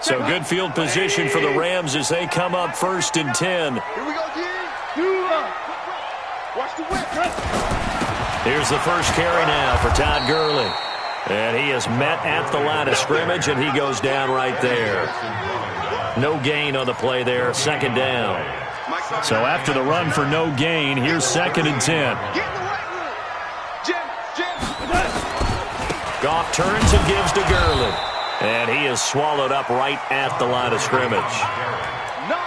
So good field position for the Rams as they come up 1st and 10. Here we go, G. Watch the whip. Here's the first carry now for Todd Gurley. And he is met at the line of scrimmage, and he goes down right there. No gain on the play there, 2nd down. So after the run for no gain, here's 2nd and 10. Goff turns and gives to Gurley. And he is swallowed up right at the line of scrimmage.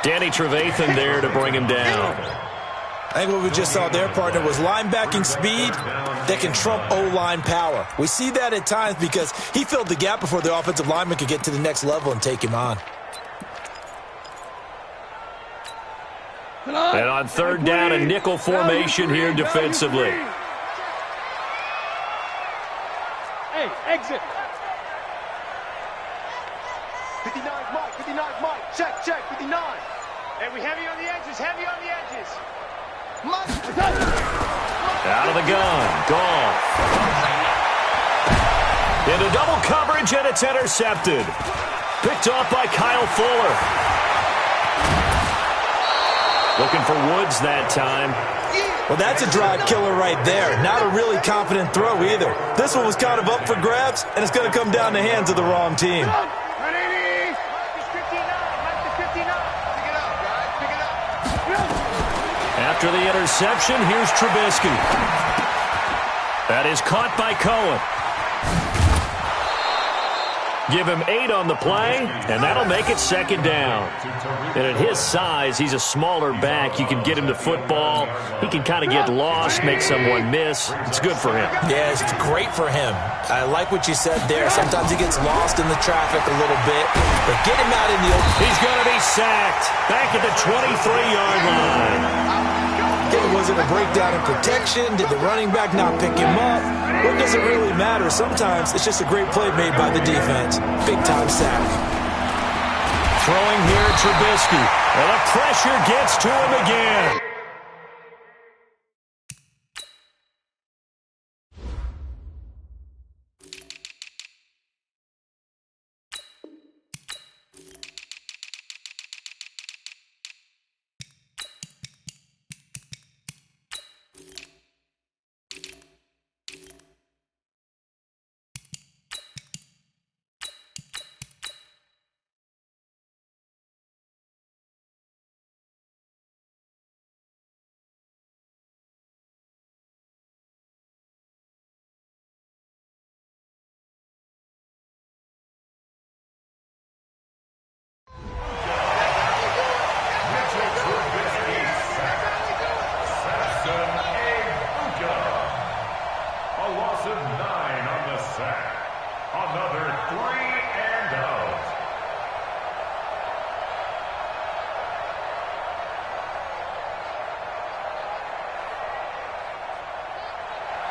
Danny Trevathan there to bring him down. I think what we just saw there, partner, was linebacking speed that can trump O-line power. We see that at times because he filled the gap before the offensive lineman could get to the next level and take him on. And on 3rd down, a nickel formation here defensively. Hey, exit. 59 Mike, 59 Mike. Check, 59. Hey, we heavy on the edges, heavy on the edges. Out of the gun, Goff. Into double coverage, and it's intercepted. Picked off by Kyle Fuller. Looking for Woods that time. Well, that's a drive killer right there. Not a really confident throw either. This one was kind of up for grabs, and it's going to come down the hands of the wrong team. After the interception, here's Trubisky. That is caught by Cohen. Give him 8 on the play, and that'll make it 2nd down. And at his size, he's a smaller back. You can get him to football. He can kind of get lost, make someone miss. It's good for him. Yeah, it's great for him. I like what you said there. Sometimes he gets lost in the traffic a little bit, but get him out in the open. He's going to be sacked back at the 23-yard line. Was it a breakdown in protection? Did the running back not pick him up? What does it really matter? Sometimes it's just a great play made by the defense. Big-time sack. Throwing here, Trubisky. And the pressure gets to him again.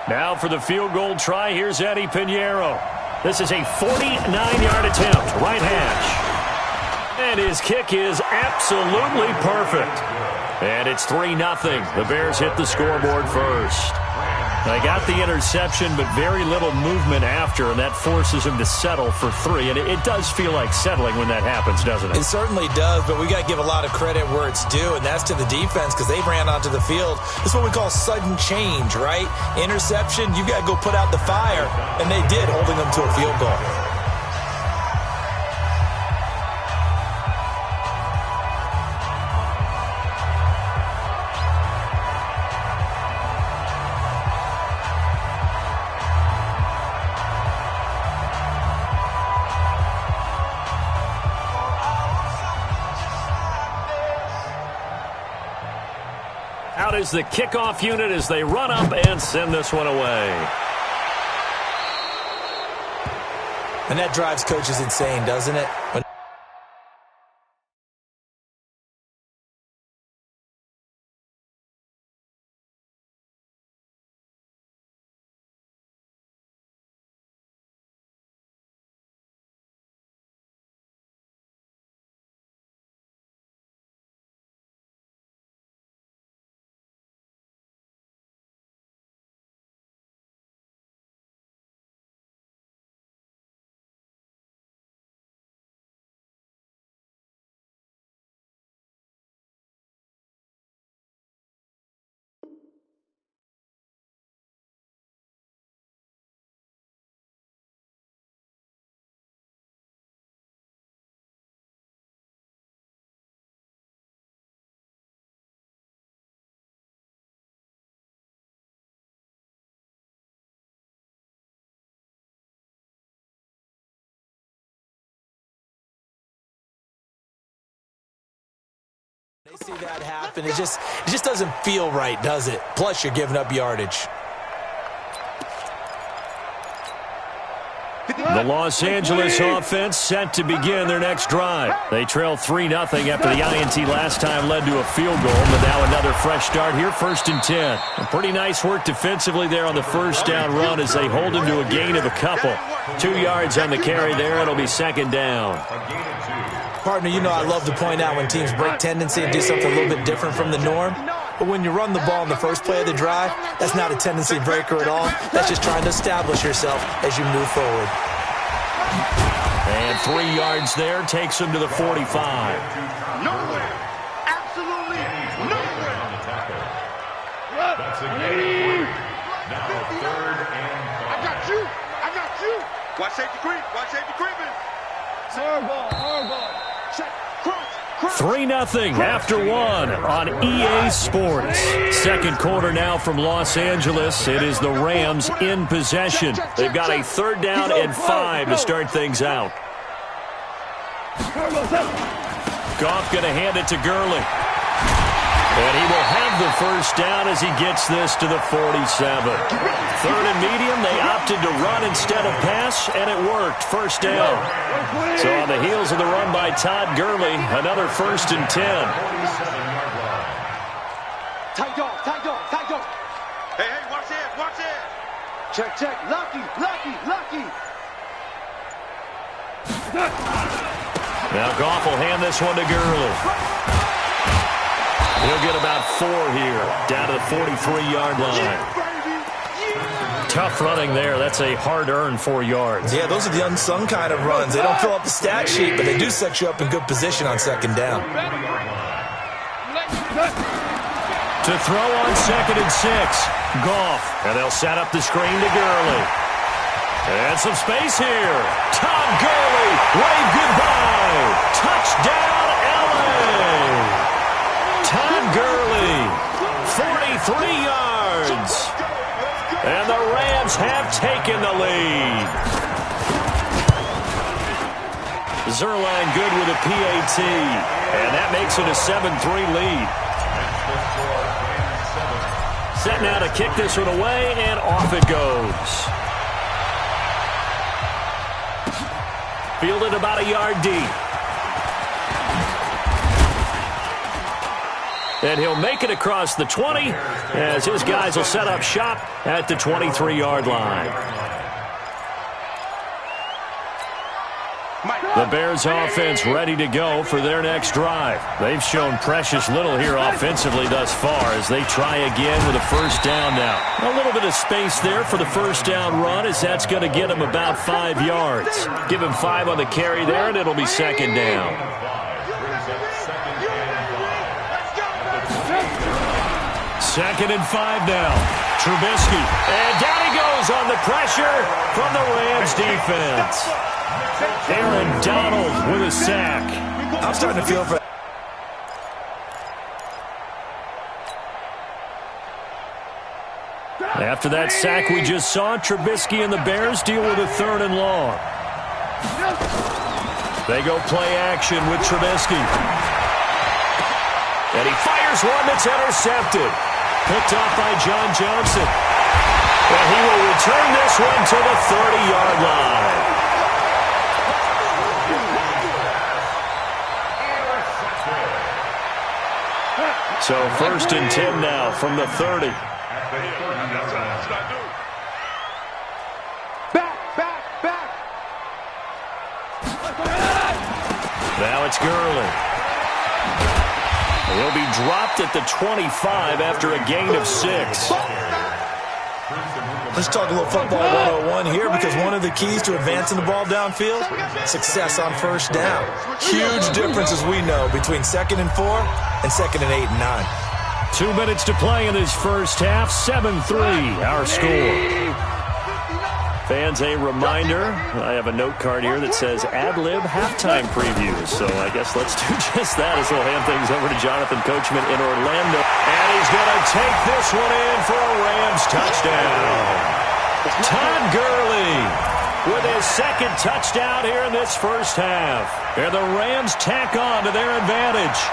Now for the field goal try, here's Eddie Pinheiro. This is a 49-yard attempt, right hash. And his kick is absolutely perfect. And it's 3-0. The Bears hit the scoreboard first. They got the interception, but very little movement after, and that forces him to settle for 3. And it does feel like settling when that happens, doesn't it? It certainly does, but we got to give a lot of credit where it's due, and that's to the defense because they ran onto the field. This is what we call sudden change, right? Interception, you got to go put out the fire, and they did, holding them to a field goal. Out is the kickoff unit as they run up and send this one away. And that drives coaches insane, doesn't it? See that happen. It just doesn't feel right, does it? Plus, you're giving up yardage. The Los Angeles offense set to begin their next drive. They trail 3-0 after the INT last time led to a field goal, but now another fresh start here, 1st and 10. And pretty nice work defensively there on the first down run as they hold him to a gain of a couple. 2 yards on the carry there. It'll be 2nd down. Partner, you know I love to point out when teams break tendency and do something a little bit different from the norm. But when you run the ball in the first play of the drive, that's not a tendency breaker at all. That's just trying to establish yourself as you move forward. And 3 yards there takes him to the 45. Nowhere. Absolutely nowhere. That's a game. Now 3rd and 5. I got you. I got you. Watch safety creep. Watch safety creeping. Hard ball. Check. Cross. 3-0 after 1 on EA Sports. Second quarter now from Los Angeles. It is the Rams in possession. They've got a 3rd down and 5 to start things out. Goff going to hand it to Gurley. And he will have the first down as he gets this to the 47. 3rd and medium, they opted to run instead of pass, and it worked. First down. So on the heels of the run by Todd Gurley, another 1st and 10. Tight dog. Hey, watch it. Check. Lucky. Now Goff will hand this one to Gurley. He'll get about 4 here, down to the 43-yard line. Tough running there. That's a hard-earned 4 yards. Yeah, those are the unsung kind of runs. They don't fill up the stat sheet, but they do set you up in good position on 2nd down. To throw on 2nd and 6. Goff. And they'll set up the screen to Gurley. And some space here. Todd Gurley. Wave goodbye. Touchdown, L.A. Todd Gurley. 43 yards. And the Rams have taken the lead. Zerline good with a PAT. And that makes it a 7-3 lead. Set now to kick this one away, and off it goes. Fielded about a yard deep. And he'll make it across the 20 as his guys will set up shop at the 23-yard line. The Bears offense ready to go for their next drive. They've shown precious little here offensively thus far as they try again with a first down now. A little bit of space there for the first down run as that's going to get him about 5 yards. Give him 5 on the carry there and it'll be 2nd down. 2nd and 5 now. Trubisky. And down he goes on the pressure from the Rams defense. Aaron Donald with a sack. I'm starting to feel for... After that sack we just saw, Trubisky and the Bears deal with a 3rd and long. They go play action with Trubisky. And he fires one that's intercepted. Picked off by John Johnson. And he will return this one to the 30-yard line. So 1st and 10 now from the 30. Back. Now it's Gurley. He'll be dropped at the 25 after a gain of 6. Let's talk a little football 101 here, because one of the keys to advancing the ball downfield, success on first down. Huge difference, as we know, between 2nd and 4 and 2nd and 8 and 9. 2 minutes to play in this first half. 7-3 our score. Fans, a reminder, I have a note card here that says ad-lib halftime previews. So I guess let's do just that as we'll hand things over to Jonathan Coachman in Orlando. And he's going to take this one in for a Rams touchdown. Todd Gurley with his 2nd touchdown here in this first half. And the Rams tack on to their advantage.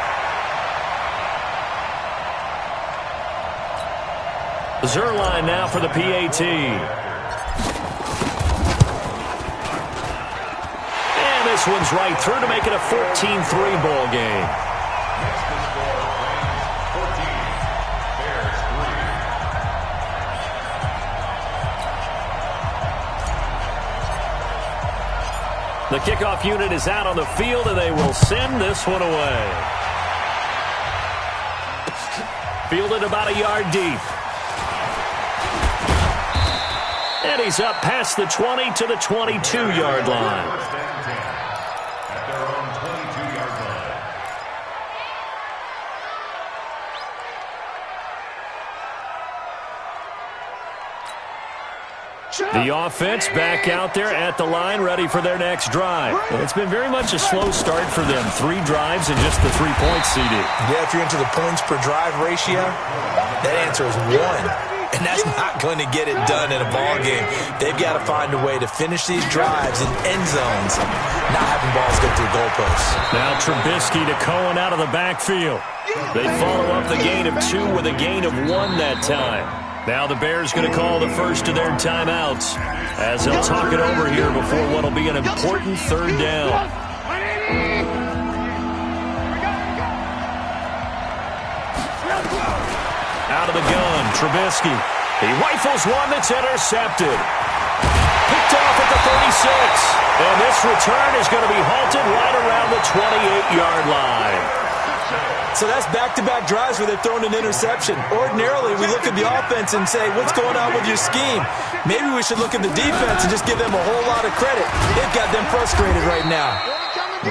Zerline now for the PAT. And this one's right through to make it a 14-3 ball game. Next to score, Rams 14, Bears 3. The kickoff unit is out on the field, and they will send this one away. Fielded about a yard deep. And he's up past the 20 to the 22-yard line. First and 10 at their own 22-yard line. The offense back out there at the line, ready for their next drive. It's been very much a slow start for them. 3 drives and just the 3 points, CD. Yeah, if you're into the points per drive ratio, that answer is 1. And that's not going to get it done in a ball game. They've got to find a way to finish these drives in end zones, not having balls go through goalposts. Now Trubisky to Cohen out of the backfield. They follow up the gain of 2 with a gain of 1 that time. Now the Bears going to call the first of their timeouts as they'll talk it over here before what will be an important 3rd down. Out of the gun, Trubisky. He rifles one that's intercepted. Picked off at the 36. And this return is going to be halted right around the 28-yard line. So that's back-to-back drives where they've thrown an interception. Ordinarily, we look at the offense and say, what's going on with your scheme? Maybe we should look at the defense and just give them a whole lot of credit. They've got them frustrated right now.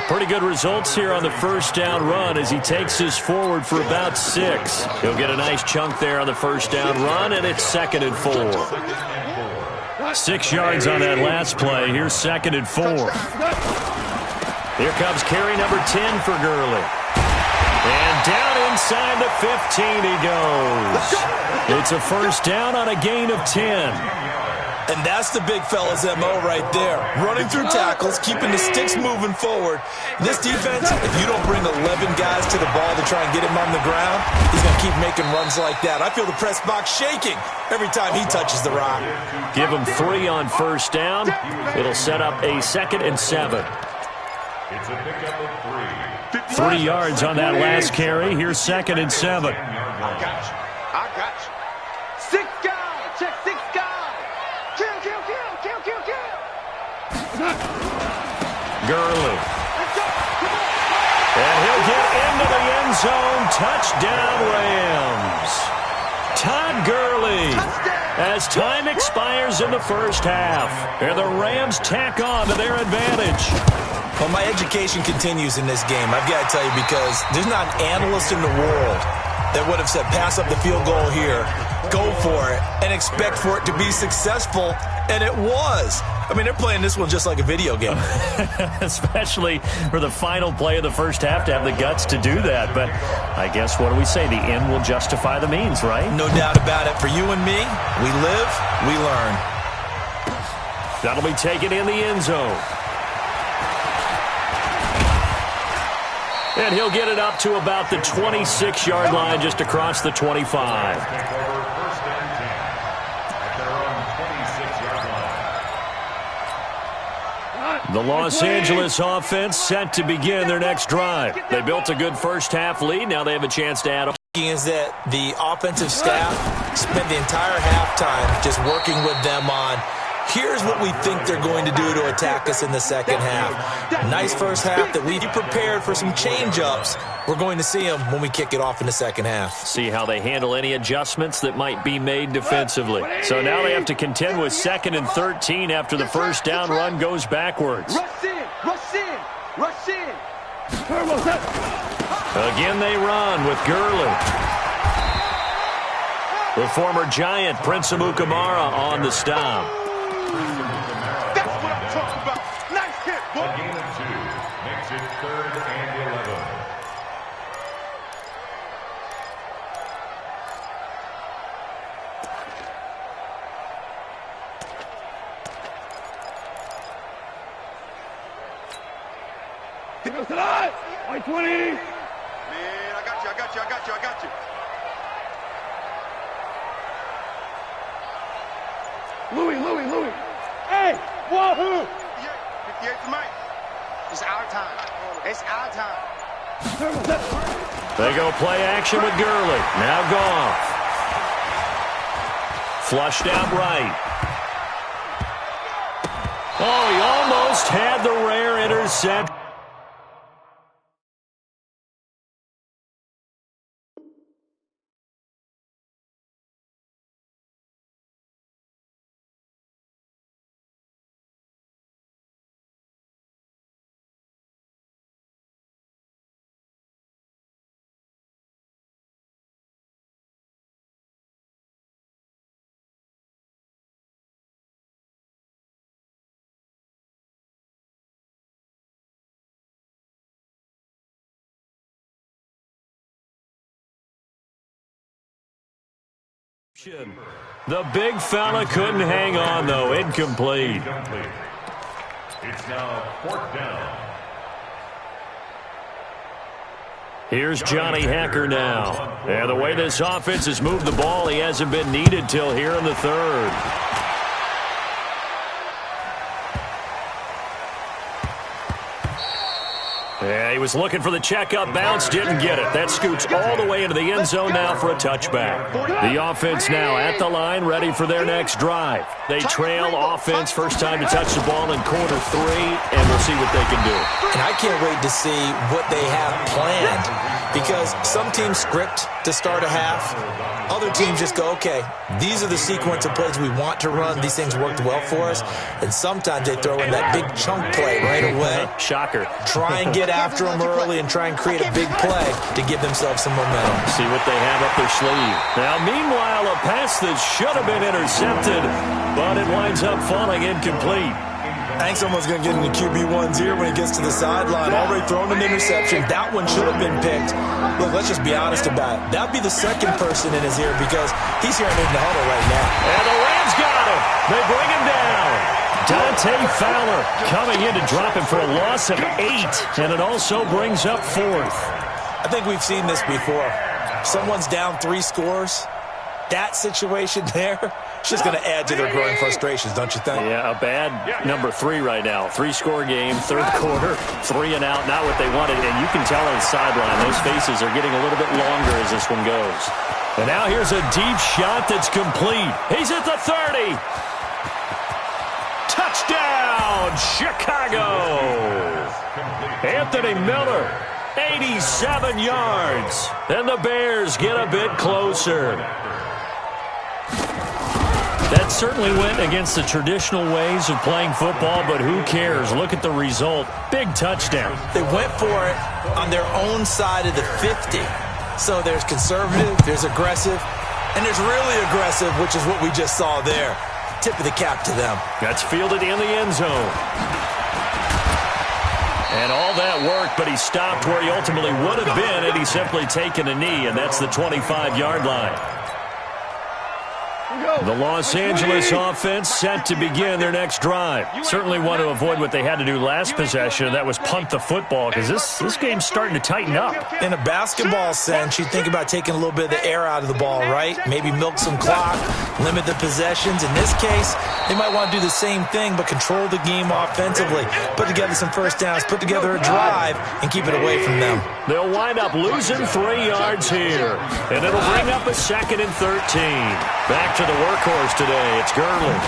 Pretty good results here on the first down run as he takes us forward for about 6. He'll get a nice chunk there on the first down run, and it's 2nd and 4. 6 yards on that last play. Here's 2nd and 4. Here comes carry number 10 for Gurley. And down inside the 15 he goes. It's a first down on a gain of 10. And that's the big fella's MO right there. Running through tackles, keeping the sticks moving forward. This defense, if you don't bring 11 guys to the ball to try and get him on the ground, he's going to keep making runs like that. I feel the press box shaking every time he touches the rock. Give him 3 on first down. It'll set up a 2nd and 7. It's a pickup of 3. 3 yards on that last carry. Here's 2nd and 7. I got you. I got you. 6 guys. Check 6 guys. Kill. Gurley. And he'll get into the end zone. Touchdown, Rams. Todd Gurley. As time expires in the first half. And the Rams tack on to their advantage. Well, my education continues in this game, I've got to tell you, because there's not an analyst in the world that would have said pass up the field goal here, go for it, and expect for it to be successful, and it was. I mean, they're playing this one just like a video game. Especially for the final play of the first half to have the guts to do that. But I guess, what do we say? The end will justify the means, right? No doubt about it. For you and me, we live, we learn. That'll be taken in the end zone. And he'll get it up to about the 26-yard line, just across the 25. The Los Angeles offense set to begin their next drive. They built a good first-half lead. Now they have a chance to add on. Is that the offensive staff spent the entire halftime just working with them on, here's what we think they're going to do to attack us in the second half. Nice first half that we prepared for some change-ups. We're going to see them when we kick it off in the second half. See how they handle any adjustments that might be made defensively. So now they have to contend with 2nd and 13 after the first down run goes backwards. Rush in. Again they run with Gurley. The former Giant, Prince Amukamara, on the stop. That's what I'm talking about. Nice hit, A boy. gain of 2 makes it 3rd and 11. White 20. Man, I got you. Whoa! 58 to Mike. It's our time. It's our time. They go play action with Gurley. Now Goff. Flushed out right. Oh, he almost had the rare interception. The big fella couldn't hang on, though. Incomplete. It's now 4th down. Here's Johnny Hacker now. And the way this offense has moved the ball, he hasn't been needed till here in the third. Yeah, he was looking for the check-up bounce, didn't get it. That scoots all the way into the end zone now for a touchback. The offense now at the line, ready for their next drive. They trail offense, first time to touch the ball in quarter 3, and we'll see what they can do. And I can't wait to see what they have planned, because some teams script to start a half. Other teams just go, okay, these are the sequence of plays we want to run. These things worked well for us. And sometimes they throw in that big chunk play right away. Shocker. Try and get after them early and try and create a big play to give themselves some momentum. See what they have up their sleeve. Now, meanwhile, a pass that should have been intercepted, but it winds up falling incomplete. I think someone's going to get in the QB1's ear when he gets to the sideline. Already thrown an interception. That one should have been picked. Look, let's just be honest about it. That would be the second person in his ear because he's hearing it in the huddle right now. And the Rams got him. They bring him down. Dante Fowler coming in to drop him for a loss of 8, and it also brings up 4th. I think we've seen this before. Someone's down 3 scores. That situation there, it's just going to add to their growing frustrations, don't you think? Yeah, a bad number 3 right now. 3-score game, third quarter, 3 and out, not what they wanted. And you can tell on the sideline, those faces are getting a little bit longer as this one goes. And now here's a deep shot that's complete. He's at the 30. Touchdown, Chicago. Anthony Miller, 87 yards. And the Bears get a bit closer. That certainly went against the traditional ways of playing football, but who cares? Look at the result. Big touchdown. They went for it on their own side of the 50. So there's conservative, there's aggressive, and there's really aggressive, which is what we just saw there. Tip of the cap to them. That's fielded in the end zone. And all that worked, but he stopped where he ultimately would have been had he simply taken a knee, and that's the 25-yard line. The Los Angeles offense set to begin their next drive. Certainly want to avoid what they had to do last possession. That was punt the football, because this game's starting to tighten up. In a basketball sense, you think about taking a little bit of the air out of the ball, right? Maybe milk some clock, limit the possessions. In this case, they might want to do the same thing, but control the game offensively. Put together some first downs, put together a drive, and keep it away from them. They'll wind up losing 3 yards here, and it'll bring up a 2nd and 13. Back to the workhorse today, it's Gurley.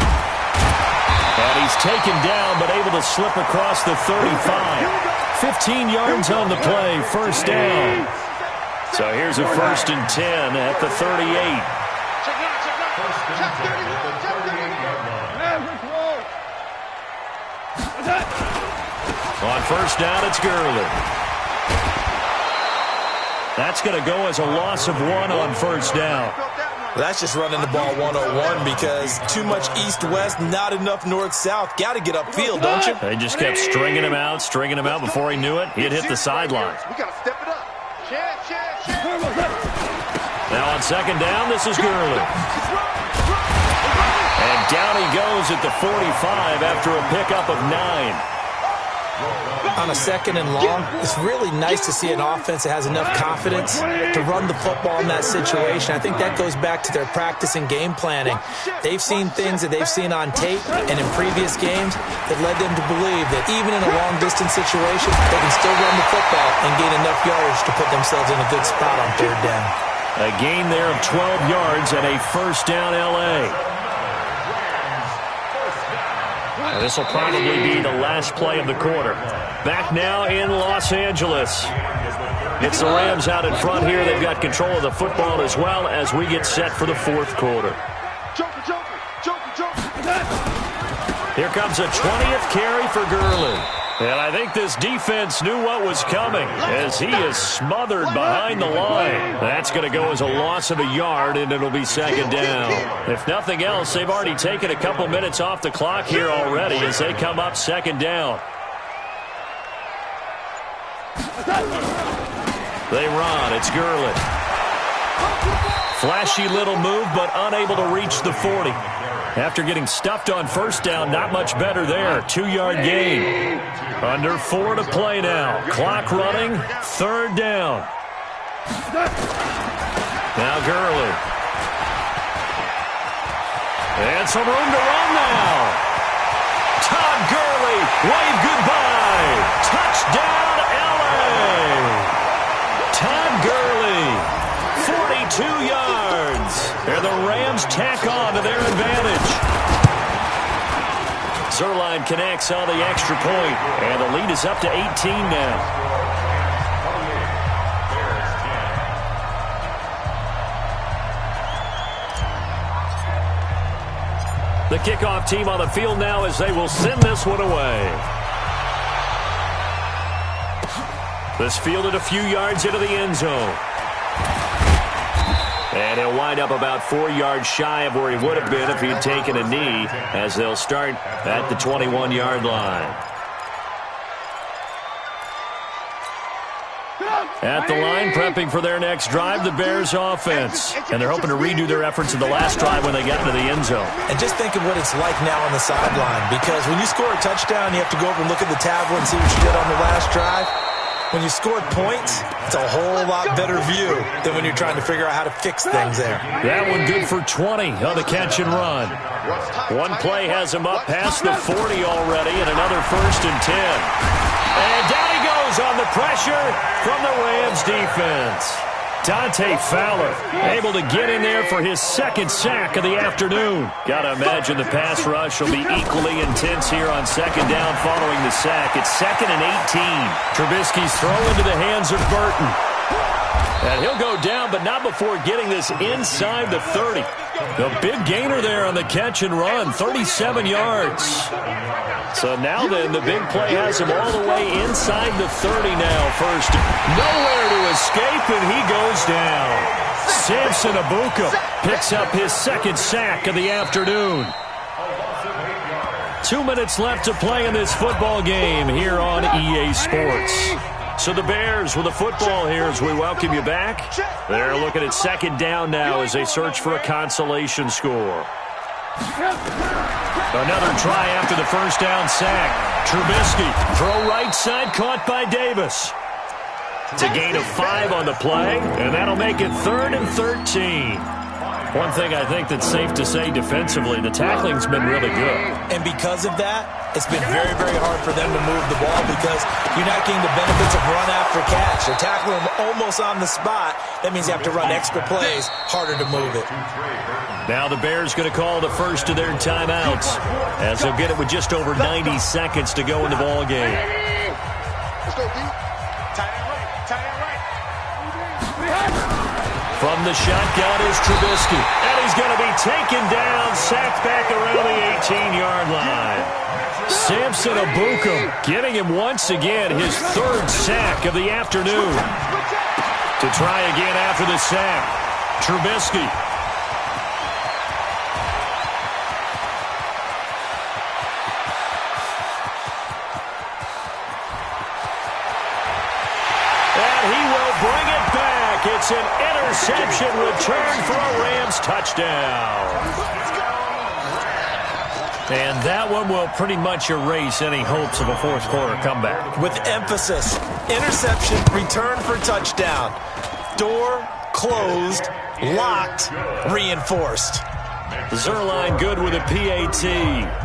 And he's taken down, but able to slip across the 35. 15 yards on the play, first down. So here's a 1st and 10 at the 38. On first down, it's Gurley. That's going to go as a loss of 1 on first down. Well, that's just running the ball 101 because too much east-west, not enough north-south. Got to get upfield, don't you? They just kept stringing him out before he knew it. He'd hit the sideline. We got to step it up. Now on second down, this is Gurley. And down he goes at the 45 after a pickup of 9. On a second and long, it's really nice to see an offense that has enough confidence to run the football in that situation. I think that goes back to their practice and game planning. They've seen things that they've seen on tape and in previous games that led them to believe that even in a long-distance situation, they can still run the football and gain enough yardage to put themselves in a good spot on third down. A gain there of 12 yards and a first down L.A. This will probably be the last play of the quarter. Back now in Los Angeles. It's the Rams out in front here. They've got control of the football as well as we get set for the fourth quarter. Here comes a 20th carry for Gurley. And I think this defense knew what was coming as he is smothered behind the line. That's going to go as a loss of a yard, and it'll be second down. If nothing else, they've already taken a couple minutes off the clock here already as they come up second down. They run. It's Gurley. Flashy little move, but unable to reach the 40. After getting stuffed on first down, not much better there. 2-yard gain. Under 4 to play now. Clock running. Third down. Now Gurley. And some room to run now. Todd Gurley. Wave goodbye. Touchdown, L.A. Todd Gurley. 42 yards. And the Rams tack on to their advantage. Zerline connects on the extra point, and the lead is up to 18 now. The kickoff team on the field now as they will send this one away. This fielded a few yards into the end zone. And he'll wind up about 4 yards shy of where he would have been if he'd taken a knee, as they'll start at the 21-yard line. At the line, prepping for their next drive, the Bears offense. And they're hoping to redo their efforts in the last drive when they got into the end zone. And just think of what it's like now on the sideline, because when you score a touchdown, you have to go over and look at the tablet and see what you did on the last drive. When you scored points, it's a whole lot better view than when you're trying to figure out how to fix things there. That one good for 20 on the catch and run. One play has him up past the 40 already, and another 1st and 10. And down he goes on the pressure from the Rams defense. Dante Fowler able to get in there for his second sack of the afternoon. Gotta imagine the pass rush will be equally intense here on second down following the sack. It's 2nd and 18. Trubisky's throw into the hands of Burton. And he'll go down, but not before getting this inside the 30. The big gainer there on the catch and run, 37 yards. So now then, the big play has him all the way inside the 30 now. First, nowhere to escape, and he goes down. Samson Abuka picks up his second sack of the afternoon. 2 minutes left to play in this football game here on EA Sports. So the Bears with the football here as we welcome you back. They're looking at second down now as they search for a consolation score. Another try after the first down sack. Trubisky, throw right side, caught by Davis. It's a gain of 5 on the play, and that'll make it 3rd and 13. One thing I think that's safe to say defensively, the tackling's been really good. And because of that, it's been very, very hard for them to move the ball because you're not getting the benefits of run after catch. They're tackling them almost on the spot. That means you have to run extra plays, harder to move it. Now the Bears going to call the first of their timeouts as they'll get it with just over 90 seconds to go in the ball game. Let's go, D. Tight end right. Tight end right. From the shotgun is Trubisky. And he's going to be taken down, sacked back around the 18-yard line. Samson Abuka getting him once again his 3rd sack of the afternoon. To try again after the sack, Trubisky. And he will bring it back. It's an interception return for a Rams touchdown. And that one will pretty much erase any hopes of a fourth quarter comeback. With emphasis, interception, return for touchdown. Door closed, locked, reinforced. Zerline good with a PAT.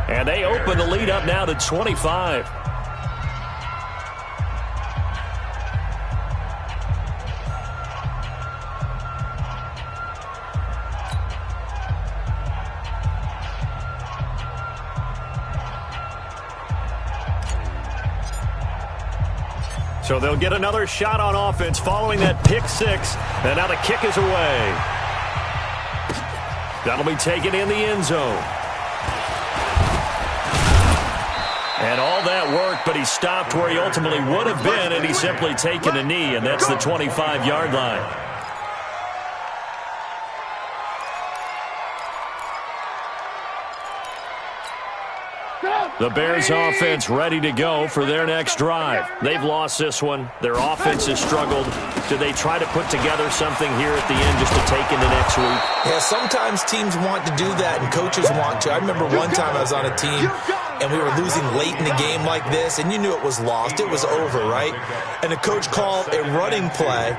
And they open the lead up now to 25. So they'll get another shot on offense following that pick six. And now the kick is away. That'll be taken in the end zone. And all that work, but he stopped where he ultimately would have been, and he's simply taken a knee, and that's the 25-yard line. The Bears offense ready to go for their next drive. They've lost this one. Their offense has struggled. Do they try to put together something here at the end just to take into next week? Yeah, sometimes teams want to do that and coaches want to. I remember one time I was on a team and we were losing late in the game like this, and you knew it was lost. It was over, right? And the coach called a running play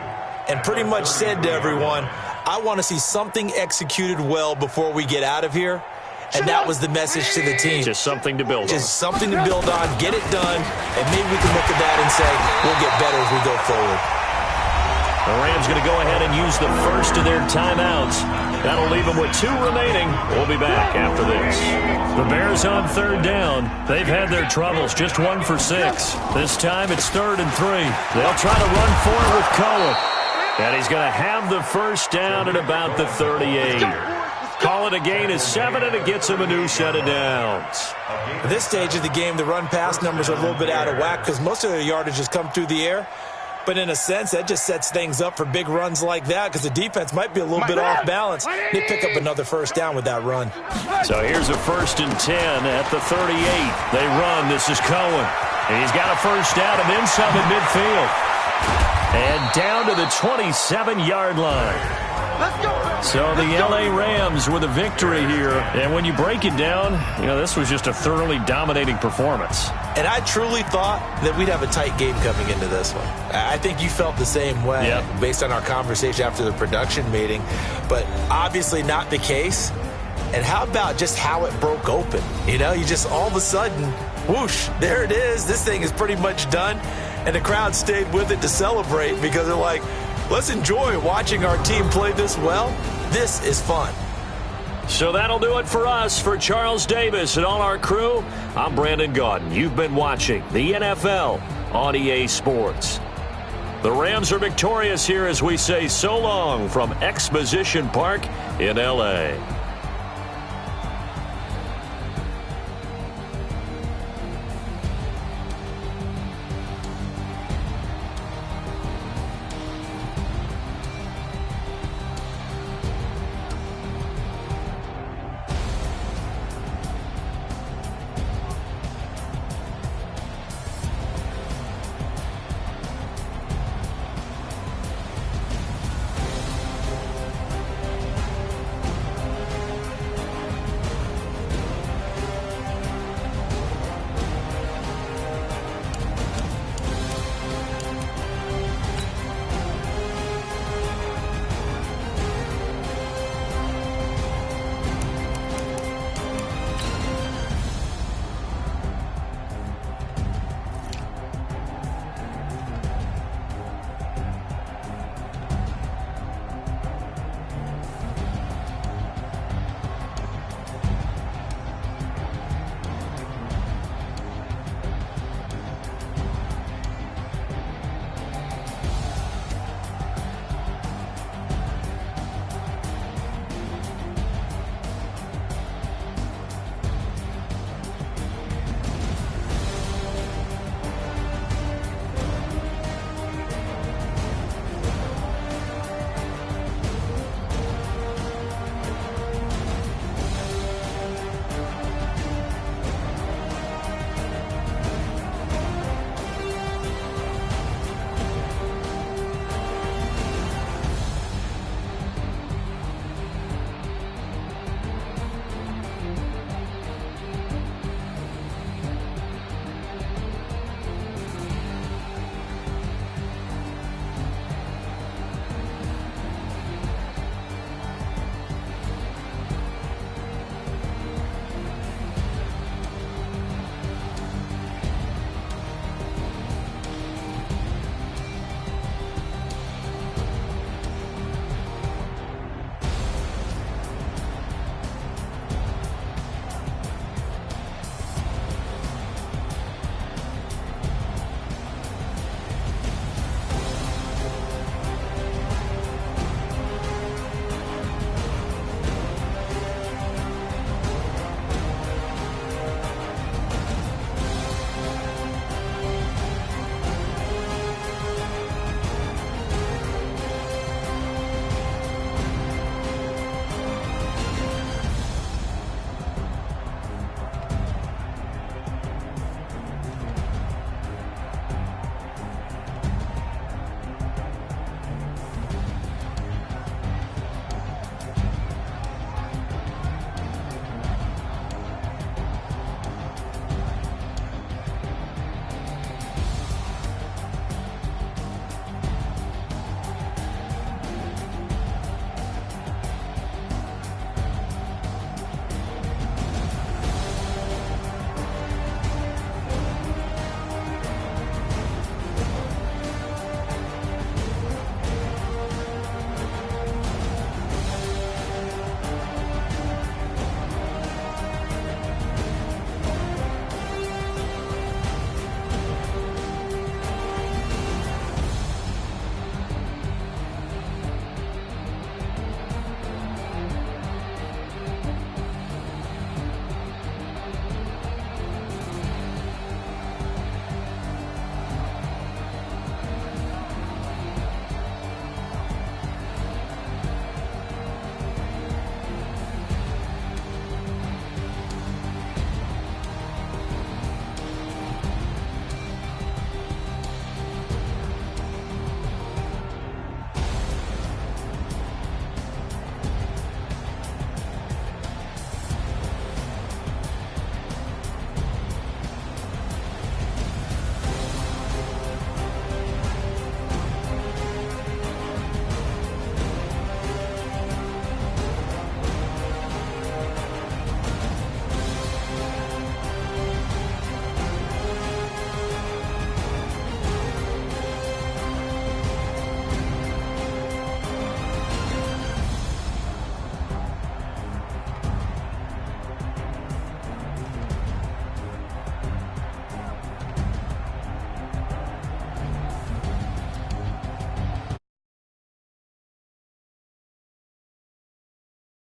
and pretty much said to everyone, I want to see something executed well before we get out of here. And that was the message to the team. Just something to build on. Just something to build on, get it done, and maybe we can look at that and say, we'll get better as we go forward. The Rams going to go ahead and use the first of their timeouts. That'll leave them with 2 remaining. We'll be back after this. The Bears on third down. They've had their troubles, just 1 for 6. This time it's 3rd and 3. They'll try to run for it with Cohen. And he's going to have the first down at about the 38. Call it a gain of 7, and it gets him a new set of downs. At this stage of the game, the run-pass numbers are a little bit out of whack because most of their yardage has come through the air. But in a sense, that just sets things up for big runs like that because the defense might be a little bit off balance. They pick up another first down with that run. So here's a 1st and 10 at the 38. They run. This is Cohen. And he's got a first down and then some at midfield. And down to the 27-yard line. So the L.A. Rams with a victory here. And when you break it down, you know, this was just a thoroughly dominating performance. And I truly thought that we'd have a tight game coming into this one. I think you felt the same way based on our conversation after the production meeting. But obviously not the case. And how about just how it broke open? You know, you just all of a sudden, whoosh, there it is. This thing is pretty much done. And the crowd stayed with it to celebrate because they're like, let's enjoy watching our team play this well. This is fun. So that'll do it for us. For Charles Davis and all our crew, I'm Brandon Gaudin. You've been watching the NFL on EA Sports. The Rams are victorious here as we say so long from Exposition Park in L.A.